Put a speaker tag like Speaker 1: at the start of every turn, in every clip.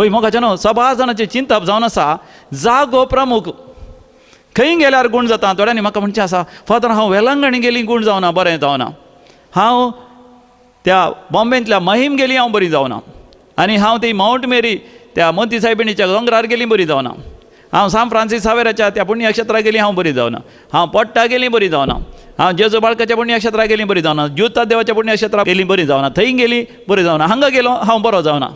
Speaker 1: होय मोगाच्या न्हू, सभा जाणांचे चिंतप जावन आसा जागो प्रमुख. खंय गेल्यार गूण जाता. थोड्यांनी म्हाका म्हणचे आसा फादर हांव वेलंगणी गेली गूण जावना, बरें जावना. हांव त्या बॉम्बेंतल्या महिम गेली, हांव बरी जावना. आनी हांव ती माउंट मेरी त्या मोती सायबिणीच्या दोंगरार गेली, बरी जावना. हांव सान फ्रांसीस सावेराच्या त्या पुण्यक्षेत्राक गेली, हांव बरी जावना. हांव पट्टा गेली, बरी जावना. हांव जेजू बाळकाच्या पुण्यक्षेत्राक गेली, बरी जावना. ज्योता देवाच्या पुण्यक्षेत्राक गेली, बरी जावना. थंय गेली, बरी जावना. हांगा गेलो, हांव बरो जावना.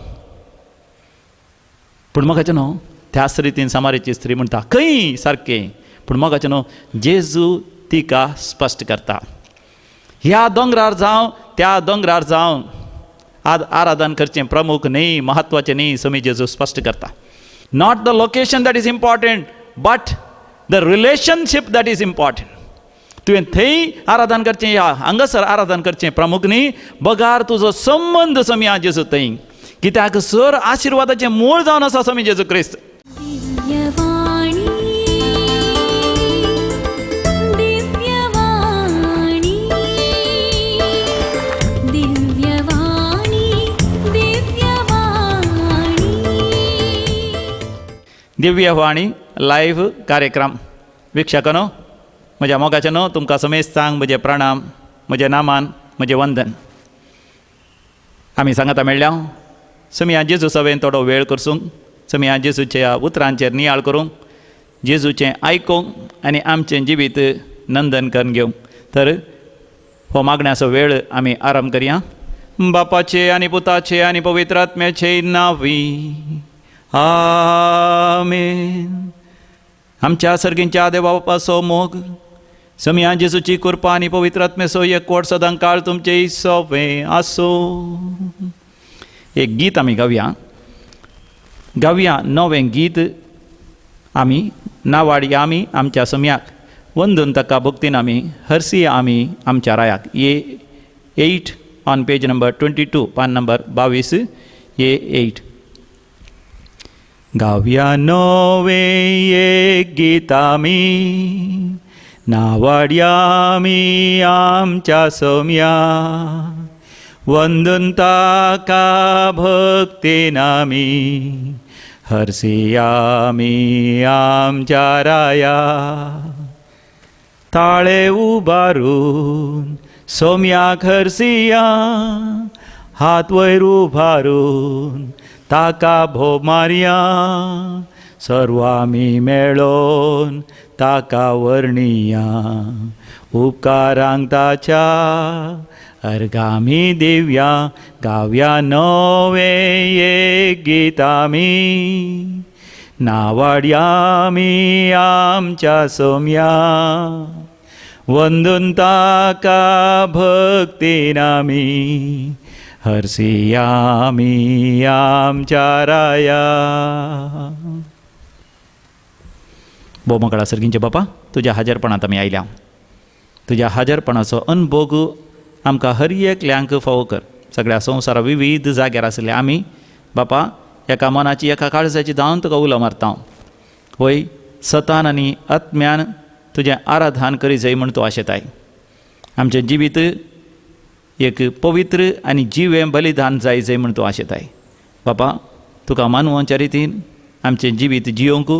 Speaker 1: पूण मोगाचें न्हू, त्याच रितीन सामारीची स्त्री म्हणटा खंय सारकें. पूण मोगाचें न्हू, जेजू तिका स्पश्ट करता. ह्या दोंगरार जावं त्या दोंगरार जावं आराधन करचें प्रमुख न्ही, म्हत्वाचें न्ही, समी जेजू स्पश्ट करता. Not the location that is important, but the relationship that is important. तुवें थंय आराधन करचें या हांगासर आराधन करचें प्रमुख न्ही, बगार तुजो संबंद समी आ जेजू थंय. कित्याक सर आशिर्वादाचें मूळ जावन आसा समी जेजू क्रिस्त. दिव्यवाणी लायव्ह कार्यक्रम वीक्षकांनो, म्हज्या मोगाचेनो तुमकां समेस्तांक म्हजे प्रणाम, म्हजे नामान म्हजें वंदन. आमी सांगाता मेळ्ळ्या समी जेजू सवेन थोडो वेळ करसूंक, समी जेजूच्या उतरांचेर नियाळ करूंक, जेजूचें आयकूंक आनी आमचें जिवीत नंदन करून घेवंक. तर हो मागण्याचो वेळ आमी आरंभ करया. बापाचे आनी पुताचे आनी पवित्र आत्म्याचे नांवी आमेन. आमच्या सर्गींच्या देवा बापाचो मोग, समिया जेजूची कृपा आनी पवित्र आत्मेचो एकवट सदां काळ तुमचे सवे आसो. एक गीत आमी गावया नवें गीत. आमी नावाडी आमी आमच्या सम्याक वंदून ताका भक्तीन आमी हरसिया आमी आमच्या रायाक. ये 8 ऑन पेज नंबर 22, पान नंबर 22, ये 8. गावया नवे एक गीत आमी नावाड्या आमी आमच्या सम्या, वंदून ताका भक्तीन आमी हरसिया आमी आमच्या राया. ताळे उबारून सोम्याक हरसिया, हात वयर उबारून ताका भोव मारया. सर्व आमी मेळोन ताका वर्णिया, उपकारांक ताच्या अर्गामी दिवया. गावया नवे एक गीत आमी नावाड्या आमी आमच्या सोम्या, वंदून ताका भक्तीन आमी हरसिया आमी आमच्या राया. भोव मंगळा सर्गींचे बापा, तुज्या हाजरपणांत आमी आयल्या. तुज्या हाजरपणाचो अनुभोग आमकां हर एकल्यांक फावो कर. सगळ्या संवसारा विविध जाग्यार आसले आमी बापा एका मनाची एका काळजाची जावन तुका उलो मारता. होय, सतान आनी आत्म्यान तुजें आराधन करी जाय म्हूण तूं आशेताय. आमचें जिवीत एक पवित्र आनी जिवें बलिदान जाय म्हूण तूं आशेताय. बापा तुका मानवाच्या रितीन आमचें जिवीत जियोंक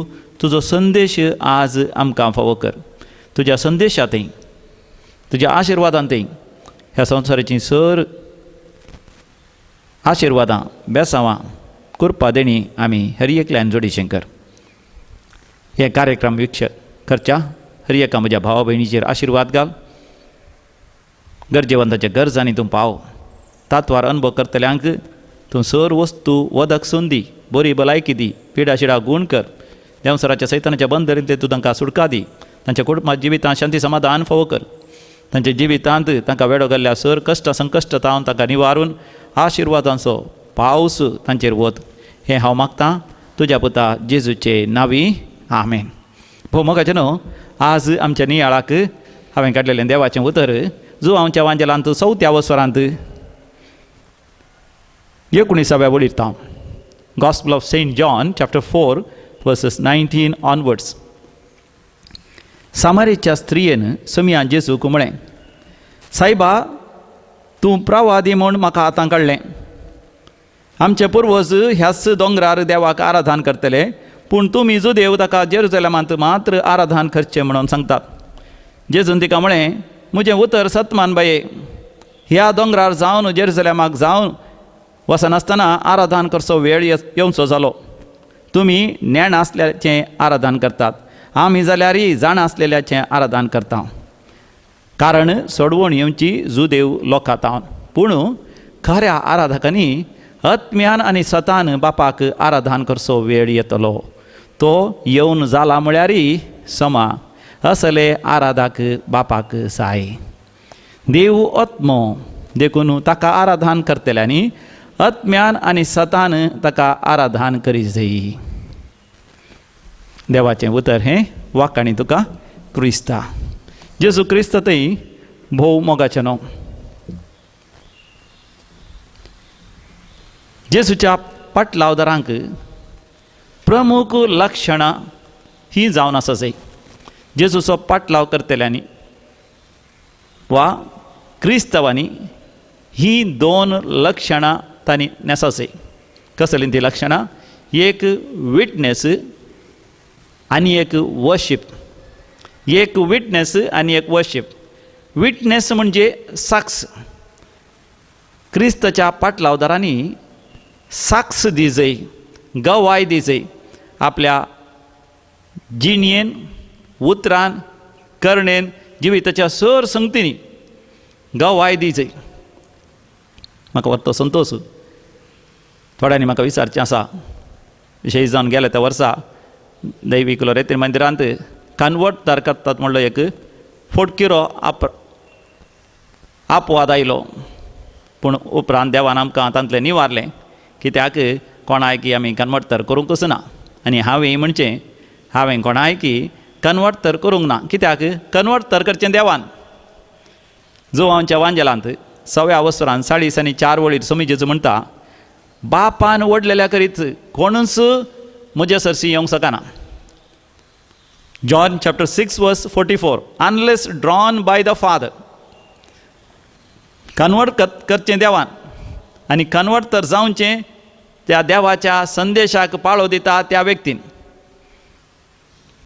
Speaker 1: तुजो संदेश आज आमकां फावो कर. तुज्या संदेशांतय तुज्या आशिर्वादांतय ह्या संवसाराची सर आशिर्वादां बेसांवां कृपा देणी आमी हर एकल्यान जोडीचें कर. हे कार्यक्रम वीक्षक करच्या हर एका म्हज्या भावा भयणीचेर आशिर्वाद घाल. गरजेवंताच्या गरजांनी तूं पाव. तात्वार अनुभव करतल्यांक तूं सर वस्तू वदक संदी बरी भलायकी दी. पिडाशिडा गूण कर. देंवसराच्या सैतानाच्या बंदरींतले तूं तांकां सुटका दी. तांच्या कुटुंबाच्या जिवितांत शांती समाधान फावो कर. तांच्या जिवितांत तांकां वेडो घाल्ल्या सर कश्ट संकश्ट तावन तांकां निवारून आशिर्वादांचो पावस तांचेर वत. हें हांव मागतां तुज्या पुता जेजूचे नांवी आमेन. भोव मोगाचें न्हू, आज आमच्या नियाळाक हांवें काडलेलें देवाचें उतर जो आमच्या वांजेलांत 4थ्या वसरांत 19व्या वळीरता. Gospel of saint John chapter 4 verses 19 onwards. सामारेच्या स्त्रियेन समिया जेजूक म्हळें, सायबा तूं प्रवादी म्हूण म्हाका हातां काडलें. आमचे पुर्वज ह्याच दोंगरार देवाक आराधन करतले, पूण तुमी जो देव ताका जेरुसलेमांत मात्र आराधन करचें म्हणून सांगतात. जेजून तिका म्हळें, म्हजें उतर सतमान बाये, ह्या दोंगरार जावन जेरुसलेमाक जावन वचनासतना आराधन करचो वेळ येवचो जालो. तुमी ज्ञान आसल्याचें आराधन करतात, आमी जाल्यारय जाण आसलेल्याचें आराधन करता. कारण सोडवण येवची जुदेव लोकांत हांव, पूण खऱ्या आराधकांनी आत्म्यान आनी सतान बापाक आराधन करचो वेळ येतलो. तो येवन जाला म्हळ्यारय समा असले आराधक बापाक जाय. देव आत्मो देखून ताका आराधन करतल्यांनी आत्म्यान आनी सतान ताका आराधन करी जाय. देवाचें उतर हें वाकाणी तुका क्रिस्ता. जेजू क्रिस्त थंय भोव मोगाचें न्हू. जेजूच्या पाटलावदारांक प्रमुख लक्षणां ही जावन आसा जाय. जेजूचो पाटलाव करतल्यांनी वा क्रिस्तवांनी ही दोन लक्षणां तांणी नेसा जाय. कसलीं ती लक्षणां? एक विटनेस आनी एक वर्शीप. एक विटनेस आनी एक वर्शीप. विटनेस म्हणजे साक्ष. क्रिस्तच्या पाटलावदारांनी साक्ष दी जाय, गवाय दी जाय. आपल्या जिणयेन, उतरान, करणेन, जिविताच्या सर संगतींनी गवाय दी जाय. म्हाका वरतो संतोश थोड्यांनी म्हाका विचारचें आसा. विशेश जावन गेल्या त्या वर्सा दैवीक लोरेतीन मंदिरांत कन्वर्ट तयार करतात म्हणलो एक फोटकिरो आपवाद आयलो. पूण उपरांत देवान आमकां तांतलें निवारलें, कित्याक कोणाय की आमी कन्वर्ट तर करूंकच ना. आनी हांवें कोणाय की कन्वर्ट तर करूंक ना, कित्याक कन्वर्ट तर करचें देवान. जो आमच्या वांजेलांत 6व्या वस्त्रांत 40 आनी 4 वळीर स्वामी जेजू म्हणटा, बापान ओडलेल्या करीत कोणूच म्हजे सरशी येवंक शकना. जॉन चॅप्टर 6 वर्स 44, unless drawn by the father. Convert करचें देवान आनी कन्वर्ट तर जावचें त्या देवाच्या संदेशाक पाळो दिता त्या व्यक्तीन.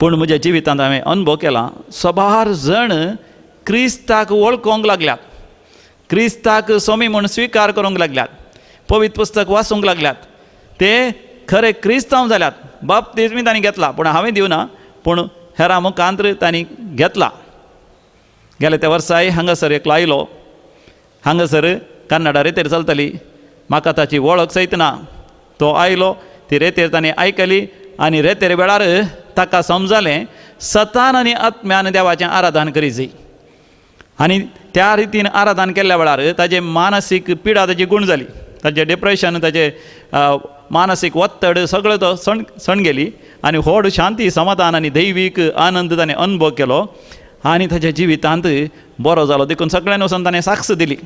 Speaker 1: पूण म्हज्या जिवितांत हांवें अनुभव केला, सबार जण क्रिस्ताक वळखोंक लागल्यात, क्रिस्ताक स्वामी म्हूण स्विकार करूंक लागल्यात, पवित्र पुस्तक वाचूंक लागल्यात, ते खरे क्रिस्तांव जाल्यात. बाप्तिस्म तांणी घेतला, पूण हांवें दिवना, पूण हेरां मुखांत्र तांणी घेतला. गेल्या त्या वर्साय हांगासर एक लायलो. हांगासर कन्नडा रेतेर चलतली, म्हाका ताची वळख सयत ना. तो आयलो, ती रेतेर ताणें आयकली आनी रेतेर वेळार ताका समजलें सतान आनी आत्म्यान देवाचें आराधन करी जाय. आनी त्या रितीन आराधन केल्ल्या वेळार ताजें मानसीक पिडा ताची गूण जाली. ताजें डिप्रेशन, ताजें मानसीक वत्तड सगळें तो सण गेली. आनी व्हड शांती, समाधान आनी दैवीक आनंद ताणें अनुभव केलो. आनी ताच्या जिवितांत बरो जालो. देखून सगळ्यांनी वचून ताणें साक्ष दिली.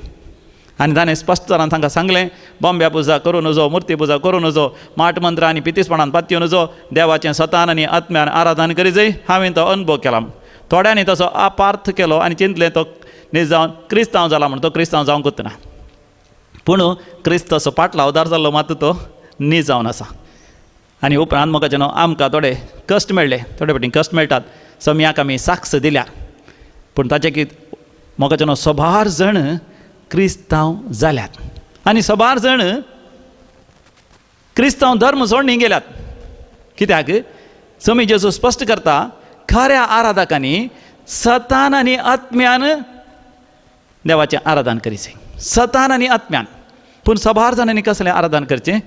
Speaker 1: आनी ताणें स्पश्ट तरान तांकां सांगलें, बोंब्या पुजा करूं नजो, मुर्ती पुजा करूं नजो, माट मंत्र आनी पितीसपणान पातयो नजो, देवाचें सतान आनी आत्म्यान आराधन करी जाय. हांवें तो अनुभव केला. थोड्यांनी तसो अपार्थ केलो आनी चिंतलें तो न्ही जावन क्रिस्तांव जाला म्हण तो क्रिस्तांव जावंकूच ना. पूण क्रिस्ताचो पाटलावदार जाल्लो मात तो न्ही जावन आसा. आनी उपरांत मोगाचें न्हू, आमकां थोडे कश्ट मेळ्ळे, थोडे फावटी कश्ट मेळटात. सम्याक आमी साक्ष दिल्या, पूण ताचे कितें मोगाचें न्हू, सबार जण क्रिस्तांव जाल्यात. आनी सबार जण क्रिस्तांव धर्म सोडून गेल्यात. कित्याक स्वामी जेजू स्पश्ट करता, खऱ्या आराधकांनी सतान आनी आत्म्यान देवाचें आराधन करी जाय. सतान आनी आत्म्यान. पूण सबार जाणांनी कसलें आराधन करचें?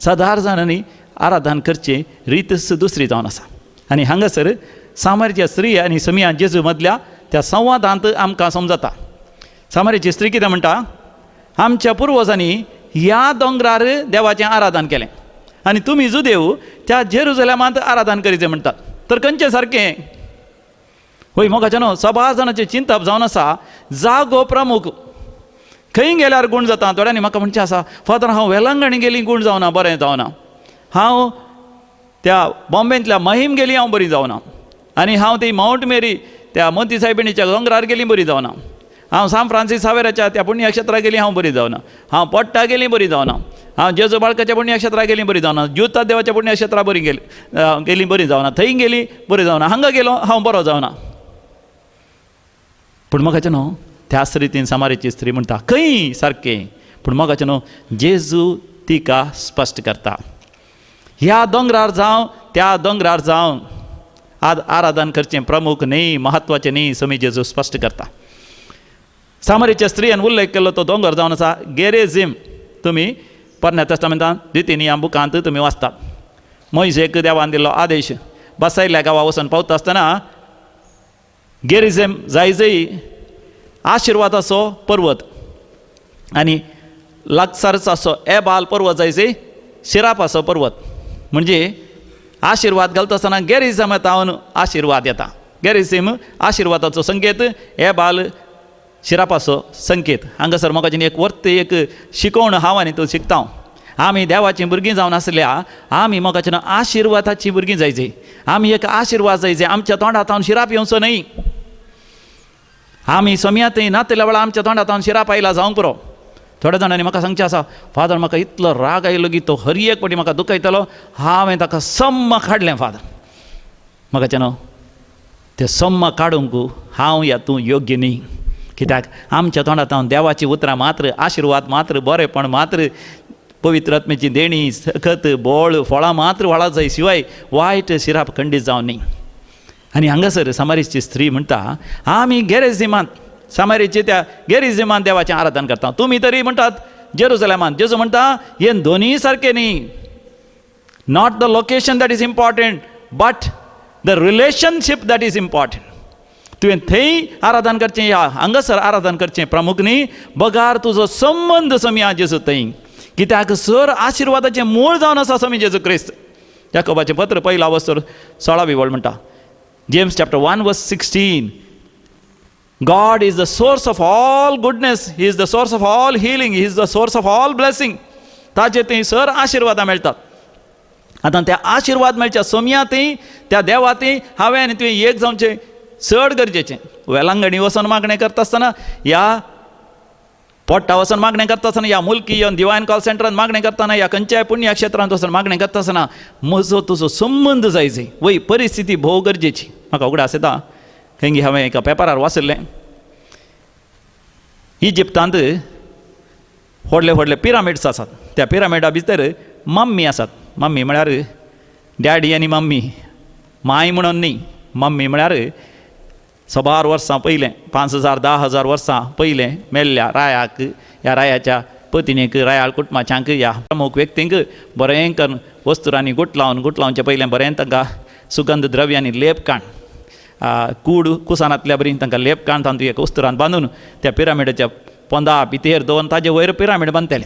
Speaker 1: सदार जाणांनी आराधन करचें रीतच दुसरी जावन आसा. आनी हांगासर सामर्याची स्त्री आनी स्वामी जेजू मदल्या त्या संवादांत आमकां समजता. सामर्याची स्त्री कितें म्हणटा, आमच्या पुर्वजांनी ह्या दोंगरार देवाचें आराधन केलें आनी तुमी जो देव त्या जेरुसलेमांत आराधन करीत म्हणटात. तर खंयचें सारकें? होय मोगाचें न्हू, सबार जाणांचें चिंतप जावन आसा जागो प्रमुख. खंय गेल्यार गूण जाता. थोड्यांनी म्हाका म्हणचें आसा, फादर हांव वेलंगणी गेली गूण जावना, बरें जावना. हांव त्या बॉम्बेंतल्या महिम गेली, हांव बरी जावना. आनी हांव ती माउंट मेरी त्या मोती सायबिणीच्या दोंगरार गेली, बरी जावना. हांव सान फ्रांसीस सावेराच्या त्या पुण्यक्षेत्राक गेली, हांव बरी जावना. हांव पट्टा गेली, बरी जावना. हांव जेजू बाळकाच्या पुण्यक्षेत्राक गेलीं बरी जावना, ज्योता देवाच्या पुण्यक्षेत्राक बरी गेलीं बरी जावना, थंय गेलीं बरी जावना, हांगा गेलो हांव बरो जावना. पूण म्हाका न्हू त्याच रितीन सामारीची स्त्री म्हणटा खंय सारकें, पूण म्हाका न्हू जेजू तिका स्पश्ट करता. ह्या दोंगरार जावं त्या दोंगरार जावं आराधन करचें प्रमुख न्ही, म्हत्वाचें न्ही, समी जेजू स्पश्ट करता. सामारीच्या स्त्रियेन उल्लेख केल्लो तो दोंगर जावन आसा गेरेझीम. तुमी पोरण्या टेस्टामेंटांत रितीनी बुकांत तुमी वाचतात. मोइशेक देवान दिल्लो आदेश बसयल्ल्या गांवा वचून पावता आसतना गेरिझीम जायजय आशिर्वादाचो पर्वत आनी लागसारचो एबाल पर्वत जायजय शिरापाचो पर्वत. म्हणजे आशिर्वाद घालता आसतना गेरिझीमांतावन आशिर्वाद येता. गेरिझीम आशिर्वादाचो संकेत, एबाल शिरापाचो संकेत. हांगासर म्हाका एक वर्त एक शिकोवण हांव आनी तूं शिकता. आमी देवाचीं भुरगीं जावन आसल्या आमी म्हाका आशिर्वादाचीं भुरगीं जायचीं. आमी एक आशिर्वाद जायचे. आमच्या तोंडांतावन शिराप येवचो न्ही. आमी सोम्यातय नातल्या वेळार आमच्या तोंडांतावन शिराप आयला जावंक पुरो. थोड्या जाणांनी म्हाका सांगचें आसा फादर म्हाका इतलो राग आयलो की तो हर एक फावटी म्हाका दुखयतलो, हांवें ताका सम्म काडलें फादर. म्हाका न्हू तें सम्म काडूंक हांव या तूं योग्य न्ही. कित्याक आमच्या तोंडांतावन देवाची उतरां मात्र, आशिर्वाद मात्र, बरेपण मात्र, पवित्र आत्मेची देणी, सखत, बोळ, फळां मात्र वाळा जाय, शिवाय वायट शिराप खंडीत जावं न्ही. आनी हांगासर सामारीची स्त्री म्हणटा आमी गेरेझीमांत, सामारीचे त्या गेरिझीमांत देवाचें आराधन करता. तुमी तरी म्हणटात जेरुसलेमांत. जेजू म्हणटा हे दोनीय सारकें न्ही. Not the location that is important but the relationship that is important. तुवें थंय आराधन करचें या हांगासर आराधन करचें प्रमुख न्ही. बगार तुजो संबंद समी आ जेजू थंय. कित्याक सर आशिर्वादाचें मूळ जावन आसा समी जेजू क्रिस्त. याकोबाचें पत्र 1:16 वळ म्हणटा James chapter 1 verse 16. God is the source of all goodness. He is the source of all healing. He is the source of all blessing. ताजे थंय सर आशिर्वादां मेळटात. आतां त्या आशिर्वाद मेळच्या सोम्यातय त्या देवातय हांवें आनी तुवें एक जावचें चड गरजेचें. वेलांगणी वचोन मागणें करता आसतना, या पोट्टा वचोन मागणें करता आसतना, या मुल्की येवन दिवायन कॉल सेंटरांत मागणें करतना, या खंयच्याय पुण्यक्षेत्रांत वचोन मागणें करता आसतना म्हजो तुजो संबंद जायचे. वय परिस्थिती भोव गरजेची. म्हाका उगडास येता खंय हांवें एका पेपरार वाचल्लें, इजिप्तांत व्हडले व्हडले पिरामिड्स आसात. त्या पिरामिडा भितर मम्मी आसात. मम्मी म्हळ्यार डॅडी आनी मम्मी, माय म्हणून न्ही. मम्मी म्हळ्यार 1000 वर्सां पयलें, 5000 10,000 वर्सां पयलें मेल्ल्या रायाक, ह्या रायाच्या पत्नीक, रायाळ कुटुंबाच्यांक, ह्या प्रमुख व्यक्तींक बरें करून वस्तुरांनी गुट लावचे पयलें बरें तांकां सुगंध द्रव्यांनी लेप काण, कूड कुसानांतल्या बरी तांकां लेप काण तांतूं एक वस्तुरांत बांदून त्या पिरामिडाच्या पोंदा भितर दवरून ताजे वयर पिरामीड बांदताले.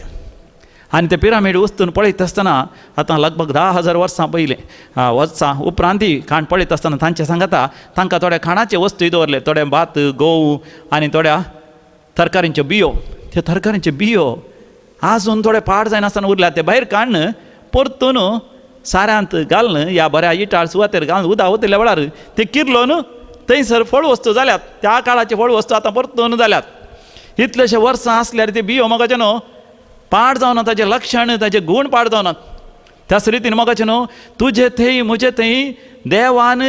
Speaker 1: आनी ते पिरामीड वस्तून पळयत आसतना आतां लगभग 10,000 वर्सां पयलें वर्सां उपरांत खाण पळयत आसतना तांचे सांगता तांकां थोड्या खाणाचे वस्तूय दवरले. थोडे भात, गंव आनी थोड्या तरकारींच्यो बियो. त्यो तरकारींच्यो बियो आजून थोडे पाड जायनासतना उरल्या. ते भायर काडन परतून साऱ्यांत घालन, ह्या बऱ्या इटाळ सुवातेर घालून उदक वतल्या वेळार ते किरलोन थंयसर फळ वस्तू जाल्यात. त्या काळाचे फळ वस्तू आतां परतून जाल्यात. इतलेशे वर्सां आसल्यार ते बियो मोगाचे न्हू पाड जावना, ताचें लक्षण, ताचे गूण पाड जावनात. त्याच रितीन मोगाचें न्हू तुजे थंय म्हजे थंय देवान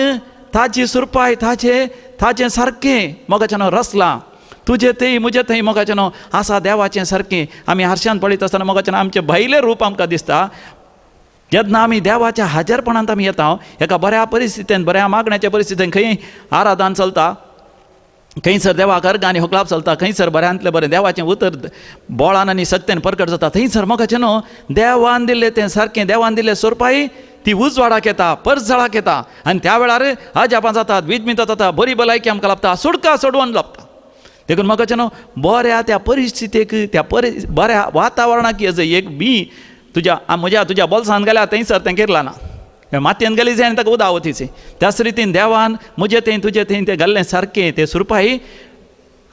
Speaker 1: ताची सुरपाय, ताचें सारकें मोगाचें न्हू रचलां. तुजे थंय म्हजे थंय मोगाचें न्हू आसा देवाचें सारकें. आमी हारशान पळयत आसतना मोगाचें आमचें भायलें रूप आमकां दिसता. जेन्ना आमी देवाच्या हाजीरपणांत आमी येता, एका बऱ्या परिस्थितीन, बऱ्या मागण्याच्या परिस्थितीन खंय आराधन चलता, खंयसर देवाक अर्घ आनी होकलाप चलता, खंयसर बऱ्यांतलें बरें देवाचें उतर बोळान आनी सत्यान प्रकट जाता, थंयसर मोगाचें न्हू देवान दिल्लें तें सारकें, देवान दिल्लें सोरपाय ती उजवाडाक येता, परजळाक येता. आनी त्या वेळार अजापां जातात, विजमितां जाता, बरी भलायकी आमकां लाभता, सुडका सोडवून लाभता. देखून मोगाचें न्हू बऱ्या त्या परिस्थितीक, त्या बऱ्या वातावरणाक एक बी तुज्या बोल्सांत गेल्यार थंयसर तें किरलां ना. मातयेन गेली जाय आनी ताका उदक वतीचें. त्याच रितीन देवान म्हजें थंय तुजें थंय तें घाल्लें सारकें, तें सुरपाई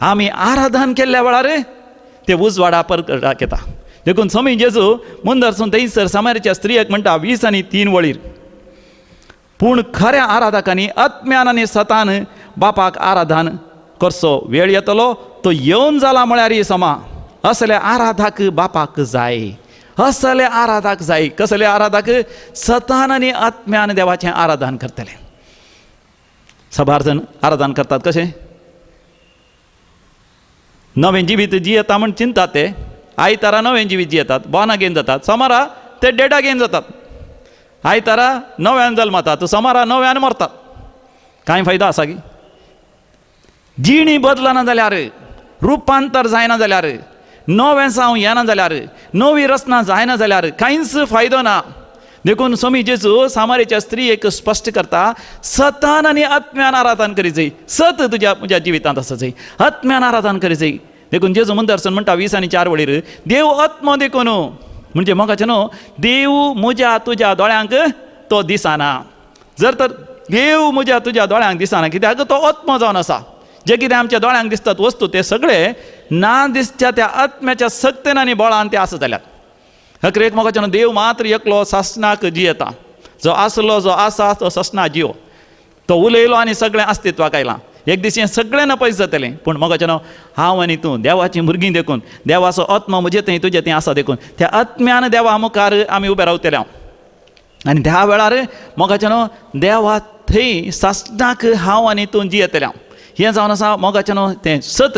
Speaker 1: आमी आराधन केल्ल्या वेळार तें उजवाडा परगटाक येता. देखून स्वामी जेजू मुंदरसून थंयसर सामारीच्या स्त्रियेक म्हणटा 20 आनी 3 वळीर, पूण खऱ्या आराधकांनी आत्म्यान आनी सतान बापाक आराधन करचो वेळ येतलो, तो येवन जाला म्हळ्यार समा. असले आराधक बापाक जाय. असले आराधक जाय. कसले आराधक? सतान आनी आत्म्यान देवाचें आराधन करतले. सबार जण आराधन करतात कशें? नवें जिवीत जियेता म्हण चिंतात ते. आयतारा नवें जिवीत जियेतात, बोना घेवन जातात. सोमारा ते डेडा घेवन जातात. आयतारा नव्यान जल्मतात, सोमारा नव्यान मरतात. कांय फायदो आसा की? जिणी बदलना जाल्यार, रुपांतर जायना जाल्यार, नवें जावं येना जाल्यार, नवी रचना जायना जाल्यार कांयच फायदो ना. देखून स्वामी जेजू सामारेच्या स्त्रीयेक स्पश्ट करता, सतान आनी आत्म्यान आराधन करी जाय. सत म्हज्या जिवितांत आसा जाय, आत्म्यान आराधन करी जाय. देखून जेजू दर्शन म्हणटा 20 आनी 4 वळीर, देव आत्मो देखून म्हणजे मोगाचें न्हू, देव म्हज्या तुज्या दोळ्यांक तो दिसना. जर तर देव म्हज्या तुज्या दोळ्यांक दिसना, कित्याक तो आत्मो जावन आसा. जे कितें आमच्या दोळ्यांक दिसतात वस्तू ते सगळे ना दिसच्या त्या आत्म्याच्या सक्तीन आनी बळान ते आसा जाल्यात. हकरेक मोगाचें देव मात्र एकलो ससनाक जियेता. जो आसलो, जो आसा तो ससना जियो. तो उलयलो आनी सगळें अस्तित्वाक आयलां. एक दीस हें सगळें नपयस जातलें. पूण मोगाचें हांव आनी तूं देवाचीं भुरगीं देखून, देवाचो आत्मो म्हजें थंय तुजें तें आसा देखून, त्या आत्म्यान देवा मुखार आमी उबे रावतले. आनी त्या वेळार मोगाचें देवा थंय ससनाक हांव आनी तूं जियेतले. हें जावन आसा मोगाचें तें सत.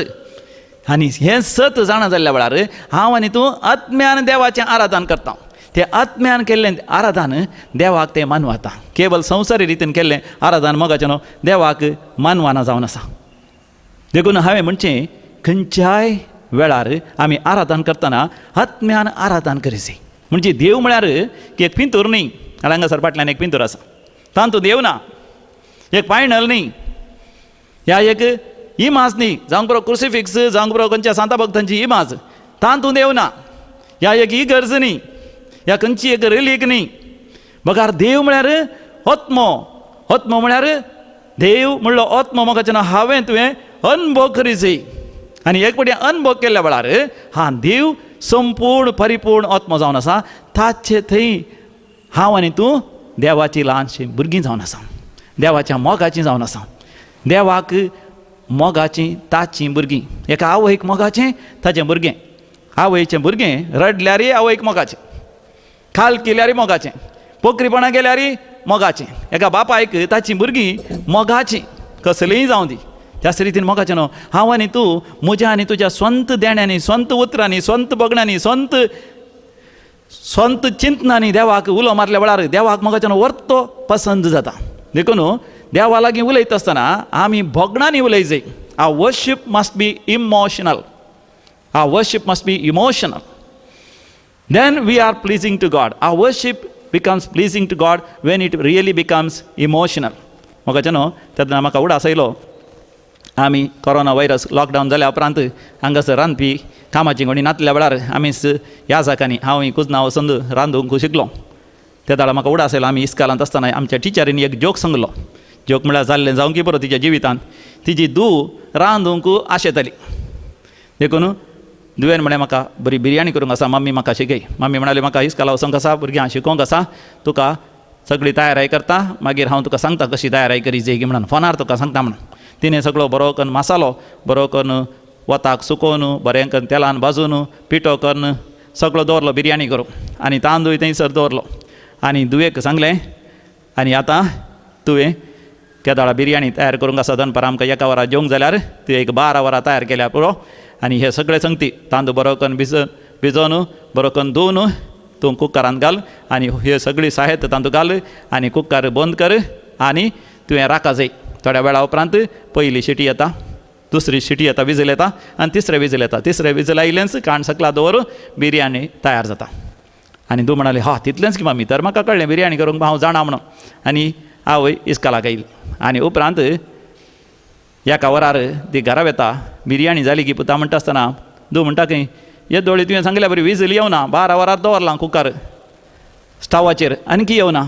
Speaker 1: आनी हें सत जाणा जाल्ल्या वेळार हांव आनी तूं आत्म्यान देवाचें आराधन करता. तें आत्म्यान केल्लें आराधन देवाक तें मानवता. केवल संवसारी रितीन केल्लें आराधन मोगाचें देवाक मानवाना जावन आसा. देखून हांवें म्हणचें खंयच्याय वेळार आमी आराधन करतना आत्म्यान आराधन करी जाय. म्हणजे देव म्हळ्यार एक पिंतूर न्ही. हांगासर फाटल्यान एक पिंतूर आसा, तांतूं देव ना. एक पायणल न्ही, ह्या एक इमाज न्ही, जावंक बरो क्रुसिफिक्स, जावंक बरो खंयच्या सांता भक्तांची इमाज, तांतूं देव ना. ह्या एक इगर्ज न्ही, ह्या खंयची एक रिलीक न्ही. बगार देव म्हळ्यार आत्मो. आत्मो म्हळ्यार देव म्हणलो आत्मो. मोगाचें हांवें तुवें अनुभव करी जाय. आनी एक फावटी अनुभव केल्ल्या वेळार हा देव संपूर्ण परिपूर्ण आत्मो जावन आसा. ताचे थंय हांव आनी तूं देवाची ल्हानशीं भुरगीं जावन आसा, देवाच्या मोगाचीं जावन आसा. देवाक मोगाचीं ताचीं भुरगीं. एका आवयक मोगाचें ताचें भुरगें. आवयचें भुरगें रडल्यारय आवयक मोगाचें, खाल केल्यारय मोगाचें, पोकरीपणां गेल्यारय मोगाचें. एका बापायक ताचीं भुरगीं मोगाचीं कसलींय जावं दी. त्याच रितीन मोगाचें हांव आनी तूं म्हज्या आनी तुज्या स्वंत देण्यांनी, स्वंत उतरांनी, स्वंत बगण्यांनी, स्वंत चिंतनांनी देवाक उलो मारल्या वेळार देवाक मोगाचें वर्तो पसंद जाता. देखून देवा लागीं उलयता आसतना आमी भोगणांनी उलय जाय. Our worship must be emotional. Our worship must be emotional. Then we are pleasing to God. Our worship becomes pleasing to God when it really becomes emotional. मोगाचें तेन्ना म्हाका उडास आयलो. आमी कोरोना वायरस लॉकडावन जाल्या उपरांत हांगासर रांदपी कामाची कोणी नातल्या वेळार आमी ह्या जाकांनी हांव कुजनां वचून रांदूंक शिकलो. त्या दाळा म्हाका उडास आयलो. आमी इस्कालांत आसतना आमच्या टिचरीन एक जोक सांगलो. जोक म्हळ्यार जाल्लें जावं की बरो तिच्या जिवितांत. तिची धूव रांदूंक आशेताली. देखून धुवेन म्हळें म्हाका बरी बिरयानी करूंक आसा, मम्मी म्हाका शिकय. मम्मी म्हणाली म्हाका इस्काला वचोंक आसा, भुरग्यांक शिकोवंक आसा, तुका सगळी तयारी करता, मागीर हांव तुका सांगता कशी तयारी करी जाय म्हणून, फोनार तुका सांगता म्हणून. तिणें सगळो बरो करून मसालो बरो करून वताक सुकोवन बरें करून तेलान भाजून पिठो करून सगळो दवरलो बिरयानी करूंक. आनी तांदूळ थंयसर दवरलो. आनी धुवेक सांगलें, आनी आतां तुवें केदाळा बिरयानी तयार करूंक आसा दनपारां आमकां 1 वरां जेवंक जाल्यार तुवें एक 12 वरां तयार केल्या पुरो. आनी हे सगळे सांगती तांदूळ बरो करून भिजोवन बरो करून धुवन तूं कुकरांत घाल. आनी हे सगळी साहित्य तांदूळ घाल आनी कुकर बंद कर आनी तुवें राखा जाय. थोड्या वेळा उपरांत पयली शिटी येता, दुसरी शिटी येता, विजल येता, आनी तिसरें विजल येता. तिसरें विजल आयलेंच काण सकला दवर बिरयानी तयार जाता. आनी तूं म्हणाली हा तितलेंच की मम्मी, तर म्हाका कळ्ळें बिरयानी करूंक हांव जाणा म्हणून. आनी आवय इस्कालाक येयली. आनी उपरांत 1 वरार ती घरा येता. बिरयानी जाली की पुता म्हणटा आसतना धूव म्हणटा की येदोळी तुवें सांगल्या बरी विजल येवना, 12 वरार दवरलां कुकर स्टावाचेर, आनीकी येवना.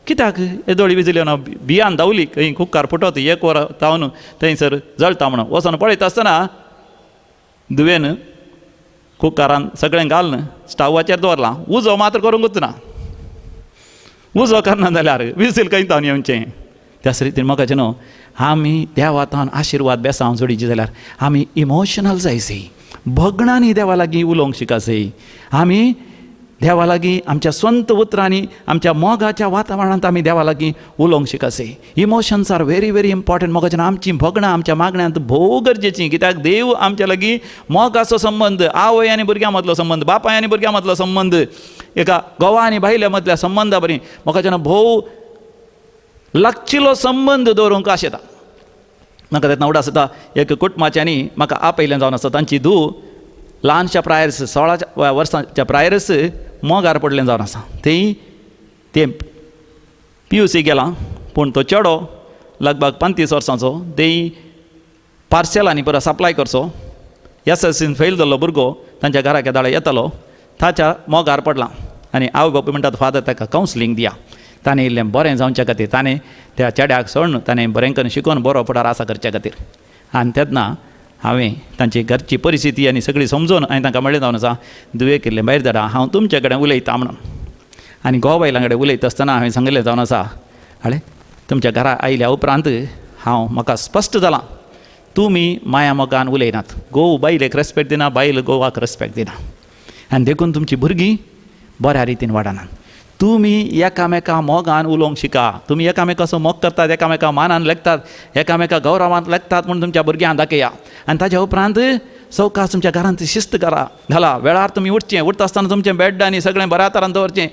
Speaker 1: कित्याक येदोळी विजल येवना? बियान धांवली खंय कुकर फुटत 1 वर तावन थंयसर जळटा म्हणून. वचोन पळयता आसतना धुवेन कुकरान सगळें घालन स्टावाचेर दवरलां. उजो मात्र करूंकूच ना. उजो करना जाल्यार विजल खंय तावन येवचें. त्याच रितीन मोगाचें आमी देवातान आशिर्वाद बेसांव जोडीची जाल्यार आमी इमोशनल जायसी. भोगणांनी देवा लागीं उलोवंक शिकासय. आमी देवा लागीं आमच्या स्वंत उतरांनी आमच्या मोगाच्या वातावरणांत आमी देवा लागीं उलोवंक शिकासे. Emotions are very very important. मोगाच्यान आमची भोगणां आमच्या मागण्यांत भोव गरजेचीं. कित्याक देव आमच्या लागीं मोगाचो संबंद, आवय आनी भुरग्यां मदलो संबंद, बापाय आनी भुरग्यां मदलो संबंद, एका घोवा आनी बायल्या मदल्या संबंदा बरी मोगाच्यान भोव लागचिलो संबंद दवरूंक आशेता. म्हाका तेन्ना उडास जाता एक कुटुंबाच्यांनी म्हाका आपयलें जावन आसा. तांची धूव ल्हानशा प्रायर्स 16 वर्सांच्या प्रायर्स मोगार पडलें जावन आसा. ते PUC गेलां, पूण तो चेडो लगभग 35 वर्सांचो. तेय पार्सेलांनी परत सप्लाय करचो. SSLCन फेल जाल्लो भुरगो तांच्या घरा केदाळे येतालो. ताच्या मोगार पडलां आनी आवय बापूय म्हणटात फादर ताका कावन्सिलींग दिया. ताणें इल्लें बरें जावच्या खातीर ताणें त्या चेड्याक सोडून ताणें बरें करून शिकून बरो फुडार आसा करच्या खातीर. आनी तेन्ना हांवें तांची घरची परिस्थिती आनी सगळी समजून हांवें तांकां म्हणलें जावन आसा दुवे केल्लें भायर धाडा, हांव तुमचे कडेन उलयतां म्हणून. आनी घोव बायलां कडेन उलयता आसतना हांवें सांगलें जावन आसा आळे तुमच्या घरा आयल्या उपरांत म्हाका स्पश्ट जालां तुमी माया मोगान उलयनात. घोव बायलेक रेस्पेक्ट दिना, बायल घोवाक रेस्पेक्ट दिना. आनी देखून तुमचीं भुरगीं बऱ्या रितीन वाडनात. तुमी एकामेका मोगान उलोवंक शिका. तुमी एकामेकाचो मोग करतात, एकामेका मानान लेखतात, एकामेका गौरवान लेखतात म्हणून तुमच्या भुरग्यांक दाखया. आनी ताच्या उपरांत सवकास तुमच्या घरांत शिस्त घाला. वेळार तुमी उठचें, उठता आसतना तुमचें बेड आनी सगळें बऱ्या तरान दवरचें.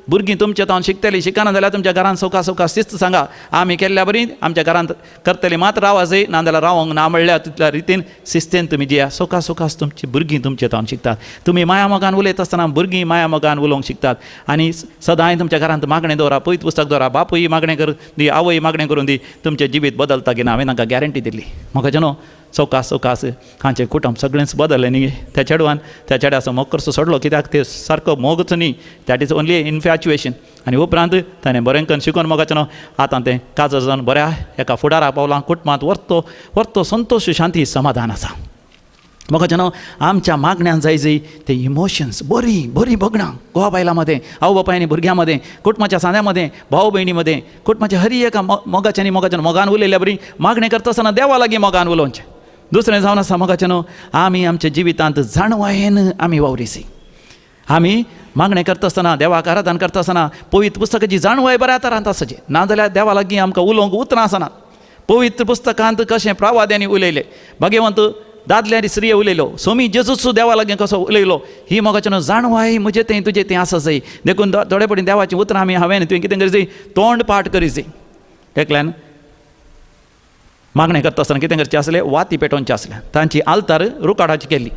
Speaker 1: भुरगीं तुमच्या तावन शिकतलीं, शिकना जाल्यार तुमच्या घरांत सवकास शिस्त सांगा. आमी केल्ल्या बरी आमच्या घरांत करतलीं मात रावा जाय, नाजाल्यार रावंक ना म्हणल्यार तितल्या रितीन शिस्तेन तुमी जिया. सवकास तुमची भुरगीं तुमच्या तावन शिकतात. तुमी माया मोगान उलयता आसतना भुरगीं माया मोगान उलोवंक शिकतात. आनी सदांय तुमच्या घरांत मागणें दवरा, पयत पुस्तक दवरा. बापूय मागणें करून दी, आवय मागणें करून दी. तुमचें जिवीत बदलता की ना हांवें तांकां गॅरंटी दिल्ली. म्हाका न्हू सवकास हांचें कुटुंब सगळेंच बदललें न्ही. त्या चेडवान त्या चेड्याचो मोग करचो सोडलो, कित्याक ते सारको मोगच न्ही, दॅट इज ओन्ली इन्फॅच्युएशन. आनी उपरांत ताणें बरें करून शिकून मोगाचें आतां तें काजर जावन बऱ्या एका फुडारा पावलां. कुटुंबांत व्हरतो संतोश, शांती, समाधान आसा. मोगाचें आमच्या मागण्यांत जाय ते इमोशन्स बरी भोगणां घोवा बायलां मदें, आवय बापाय आनी भुरग्यां मदें, कुटुंबाच्या सांद्या मदें, भाव भयणी मदें, कुटुंबाच्या हर एका मोगाच्या मोगान उलयल्या बरी मागणें करता आसतना देवा लागीं मोगान उलोवचें. दुसरें जावन आसा मोगाचें आमी आमच्या जिवितांत जाणवायेन आमी वावरिसी. आमी मागणें करता आसतना, देवाक आराधन करता आसतना पवित्र पुस्तकाची जाणवाय बऱ्या तरांत आसची. नाजाल्यार देवा लागीं आमकां उलोवंक उतरां आसनात. पवित्र पुस्तकांत कशें प्रावाद्यांनी उलयलें, भगवंत दादले आनी स्त्रिये उलयलो, स्वामी जेजूस देवा लागीं कसो उलयलो, ही मोगाचें जाणवाय म्हजें तें तुजें तें आसा जाय. देखून थोडे पडीं देवाचीं उतरां हांवें तुवें कितें करी जाय, तोंड पाठ करी जाय. एकल्यान मागणें करता आसतना कितें करचें आसलें, वाती पेटोवचें आसलें. तांची आल्तार रुकाडाची केल्ली.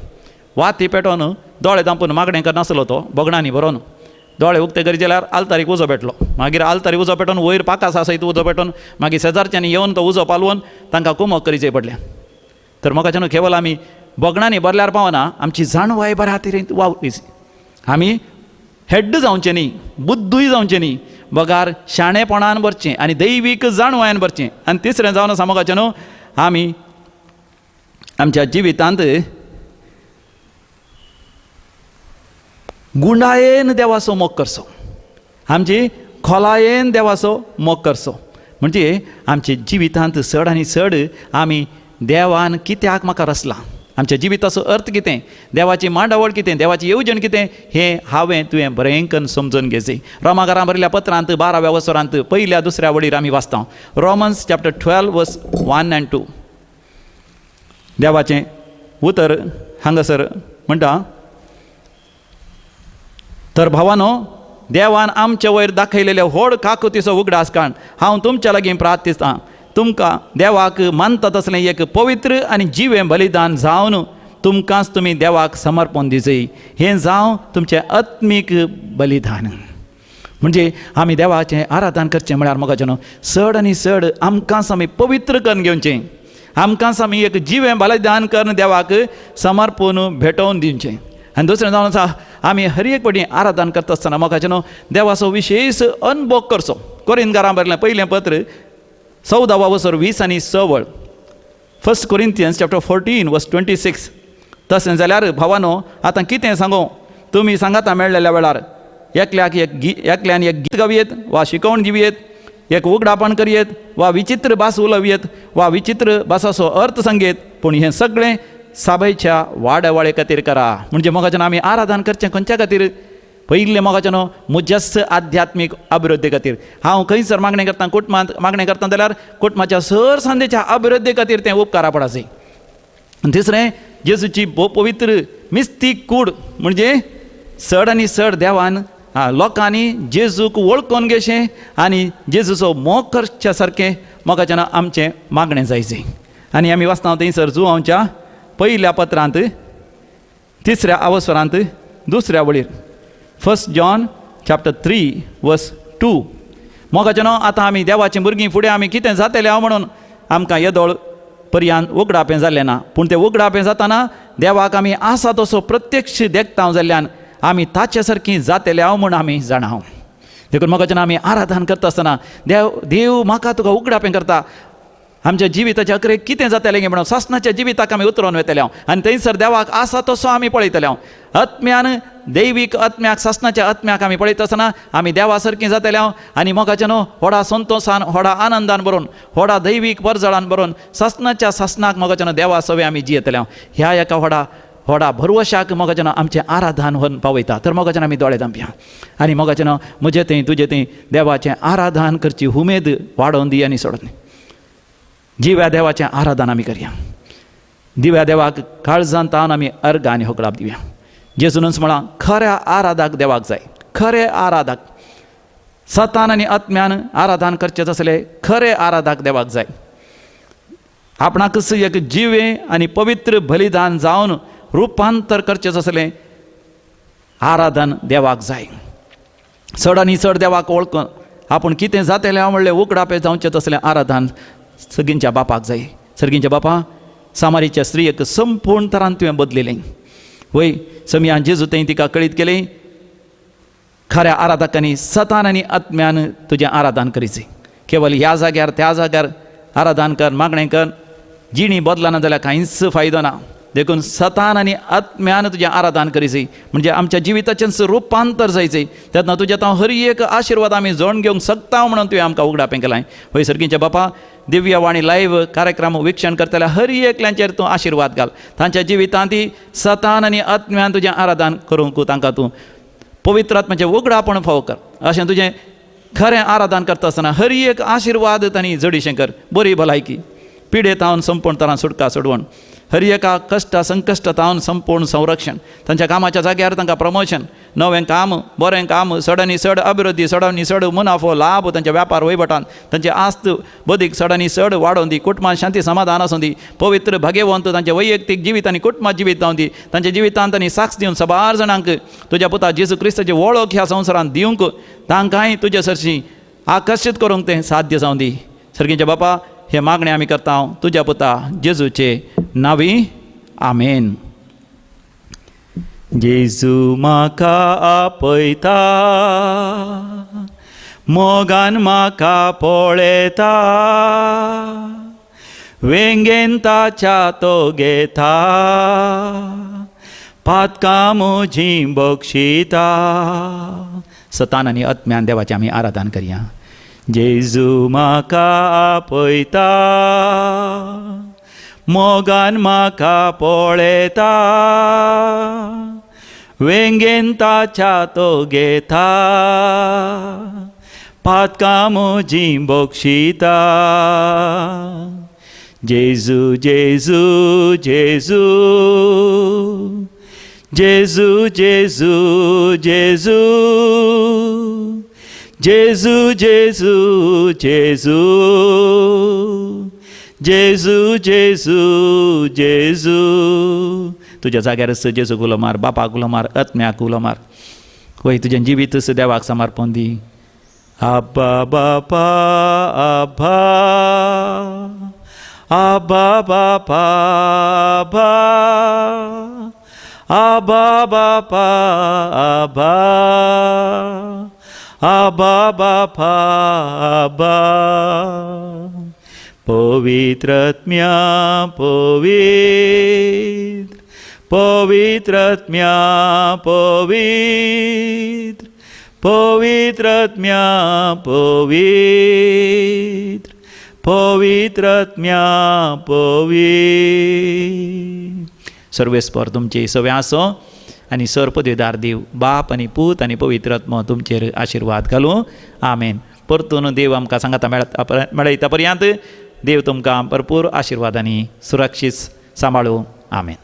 Speaker 1: वाती पेटोवन दोळे दांपून मागणें करनासलो तो बोगणांनी भरोवन. दोळे उक्ते करी जाल्यार आल्तारीक उजो पेटलो. मागीर आल्तारीक उजो पेटोवन वयर पाकास सयत उजो पेटोवन मागीर शेजारच्यांनी येवन तो उजो पालवून तांकां कुमक करीचें पडलें. तर मोगाचें केवळ आमी बोगणांनी भरल्यार पावना, आमची जाणवाय बऱ्या तरेन वावरीची. आमी हेड्ड जावचें न्ही, बुद्धूय जावचें न्ही, बगार शाणेपणान भरचें आनी दैवीक जाणवायन भरचें. आनी तिसरें जावन आसा मोगाचें आमी आमच्या जिवितांत गुंडायेन देवाचो मोग करचो. आमची खोलायेन देवाचो मोग करचो. म्हणजे आमच्या जिवितांत चड आनी चड आमी देवान कित्याक म्हाका रचलां, आमच्या जिविताचो अर्थ कितें, देवाची मांडावळ कितें, देवाची येवजण कितें, हें हांवें तुवें बरें करून समजून घेवचें. रोमाकारां बरयल्या पत्रांत 12व्या वसरांत 1-2 वडीर आमी वाचता. रोमन्स चॅप्टर 12 वर्स 1 and 2. देवाचें उतर हांगासर म्हणटा, तर भावानो, देवान आमचे वयर दाखयलेले व्हड काकुतीचो उगडास काण हांव तुमच्या लागीं प्रार्थितां. तुमकां देवाक मानता तसलें एक पवित्र आनी जिवें बलिदान जावन तुमकांच तुमी देवाक समर्पण दिवचें. हें जावं तुमचें आत्मीक बलिदान. म्हणजे आमी देवाचें आराधन करचें म्हळ्यार मोगाचें चड आनी चड आमकांच आमी पवित्र करून घेवचें. आमकांच आमी एक जिवें बलिदान करून देवाक समर्पण भेटोवन दिवचें. आनी दुसरें जावन आसा, आमी हर एक पटी आराधन करता आसतना मोगाचें देवाचो विशेश अनुभव करचो. कोरिंथकारां बरयलें पयलें पत्र 14वा वसर 20 आनी 6. 1 Corinthians chapter 14 verse 26. तशें जाल्यार भावानो, आतां कितें सांगो, तुमी सांगाता मेळलेल्या वेळार एकल्यान एक गीत गावयेत वा शिकवण दिवयेत, एक उगडापण करयेत वा विचित्र भास उलवयेत वा विचित्र भासाचो अर्थ सांगेत, पूण हें सगळें साबयच्या वाडवळे खातीर करा. म्हणजे मोगाच्यान आमी आराधन करचें खंयच्या खातीर? पयले मोगाच्यान मुजस्स आध्यात्मीक अभिवृद्धी खातीर. हांव खंयसर मागणें करता, कुटुंबांत मागणें करता जाल्यार कुटुंबाच्या सर संदेच्या अभिवृद्धी खातीर तें उपकारा पडासी. तिसरें, जेजूची पवित्र मिस्तीक कूड म्हणजे चड आनी चड देवान लोकांनी जेजूक वळखून घेवचें आनी जेजूचो मोग करच्या सारकें मोगाच्यान आमचें मागणें जायचें. आनी आमी वाचता थंयसर जुवांच्या पयल्या पत्रांत 3ऱ्या अवसरांत 2ऱ्या वळीर 1 जॉन chapter 3 verse 2 मोगाच्यान आतां आमी देवाचीं भुरगीं फुडें आमी कितें जातलें हांव म्हणून आमकां येदोळ पर्यंत उगडापें जाल्लें ना. पूण तें उगडापें जाताना देवाक आमी आसा तसो प्रत्यक्ष देखतांव जाल्ल्यान आमी ताचे सारकीं जातले हांव म्हूण आमी जाणा. देखून मोगाच्यान आमी आराधन करता आसतना देव म्हाका तुका उगडापें करता. आमच्या जिविताच्या अकरेक कितें जातलें म्हणून सासणाच्या जिविताक आमी उतरोवन वयतले हांव आनी थंयसर देवाक आसा तसो आमी पळयतले हांव. आत्म्यान दैवीक आत्म्याक सासणाच्या आत्म्याक आमी पळयता आसतना आमी देवा सारकीं जातले हांव आनी मोगाच्यान व्हडा संतोशान व्हडा आनंदान बरोवन व्हडा दैवीक परजळान बरोवन सासणाच्या सासणाक मोगाच्यान देवा सवे आमी जियेतले हांव. ह्या एका व्हडा भरवशाक मोगाच्यान आमचें आराधन व्हरून पावयता. तर मोगाच्यान आमी दोळे धांपया आनी मोगाच्यान म्हजें थंय तुजें थंय देवाचें आराधन करची उमेद वाडोवन दी आनी सोडून जिव्या देवाचें आराधन आमी करया. दिव्या देवाक काळजान तावन आमी अर्घ आनी होकळाप दिवया. जेजूनच म्हळां खऱ्या आराधक देवाक जाय. खरे आराधक सतान आनी आत्म्यान आराधन करचें आसलें खरे आराधक देवाक जाय. आपणाकच एक जिवे आनी पवित्र बलिदान जावन रुपांतर करचें आसलें आराधन देवाक जाय. चड आनी चड देवाक वळखून आपूण कितें जातलें हांव म्हणलें उगडापें जावचें तसलें आराधन सर्गींच्या बापाक जाय. सर्गींच्या बापा सामारीच्या स्त्रियेक संपूर्ण तरान तुवें बदलिलें. वय समियान जेजू थंय तिका कळीत केलें खऱ्या आराधकांनी सतान आनी आत्म्यान तुजें आराधन करीचें. केवळ ह्या जाग्यार त्या जाग्यार आराधन कर, मागणें कर, जिणी बदलना जाल्यार कांयच फायदो ना. देखून सतान आनी आत्म्यान तुजें आराधन करीचें म्हणजे आमच्या जिविताचें रूपांतर जायचें. तेन्ना तुजें हर एक आशिर्वाद आमी जोडून घेवंक शकता म्हणून तुवें आमकां उगडापें केलां. वय सर्गींच्या बापा दिव्य वाणी लायव्ह कार्यक्रम विक्षण करतल्या हर एकल्यांचेर तूं आशिर्वाद घाल. तांच्या जिवितांत सतान आनी आत्म्यान तुजें आराधन करूंक तांकां तूं पवित्र आत्म्याचें उगडापण फावो कर. अशें तुजें खरें आराधन करता आसतना हर एक आशिर्वाद तांणी जडीशें कर. बरी भलायकी पिडेतावन संपूर्ण तरां सुटका सोडवण, हर एका कश्ट संकश्टातावन संपूर्ण संरक्षण, तांच्या कामाच्या जाग्यार तांकां प्रमोशन, नवें काम, बरें काम, चडांनी चड अभिवृद्धी, चडांनी चड मुनाफो लाभ तांच्या व्यापार वैभटान, तांचे आस्त बदीक चडांनी चड वाडोवन दी. कुटुंबांत शांती समाधान आसूं दी. पवित्र भाग्यवंत तांचे वैयक्तीक जिवीत आनी कुटुंबात जिवीत जावं दी. तांच्या जिवितांत तांणी साक्ष दिवन सबार जाणांक तुज्या पुता जेजू क्रिस्ताची वळख ह्या संवसारांत दिवंक तांकांय तुजे सरशी आकर्शीत करूंक तें साध्य जावं दी. सर्गींच्या बापा हे मागणें आमी करता तुज्या पुता जेजूचे नांवी. आमेन. जेजू म्हाका आपयता, मोगान म्हाका पळयता, वेंगेन ताच्या तो घेता, पातकां म्हजीं बक्षिता. सतान आनी आत्म्यान देवाचें आमी आराधन करया. जेजू म्हाका आपयता, मोगान म्हाका पळयता, वेंगेन ताच्या तो घेता, पातकां म्हजीं बक्षिता. जेजू जेजू जेजू जेजू जेजू जेजू जेजू जेजू जेजू जेजू जेजू जेजू. तुज्या जाग्यार जेजू उलो मार, बापाक उलो मार, आत्म्याक उलो मार. वय तुजें जिवीत देवाक समर्पण दी. आब्बा बापा आब्बा, आब्बा बापा आब्बा, आब्बा बापा आब्बा, आब्बा बापा आब्बा. पवित्र आत्म्या पवित्र, पवित्र आत्म्या पवित्र, पवित्र आत्म्या पवित्र, पवित्र आत्म्या पवित्र. सर्वेस्पर तुमचे सवे आसो आनी सर्पदेदार देव बाप आनी पूत आनी पवित्र आत्मा तुमचेर आशिर्वाद घालूं आमेन. परतून देव आमकां सांगाता मेळयता पर्यंत देव तुमकां भरपूर आशिर्वादांनी सुरक्षीत सांबाळूं आमेन.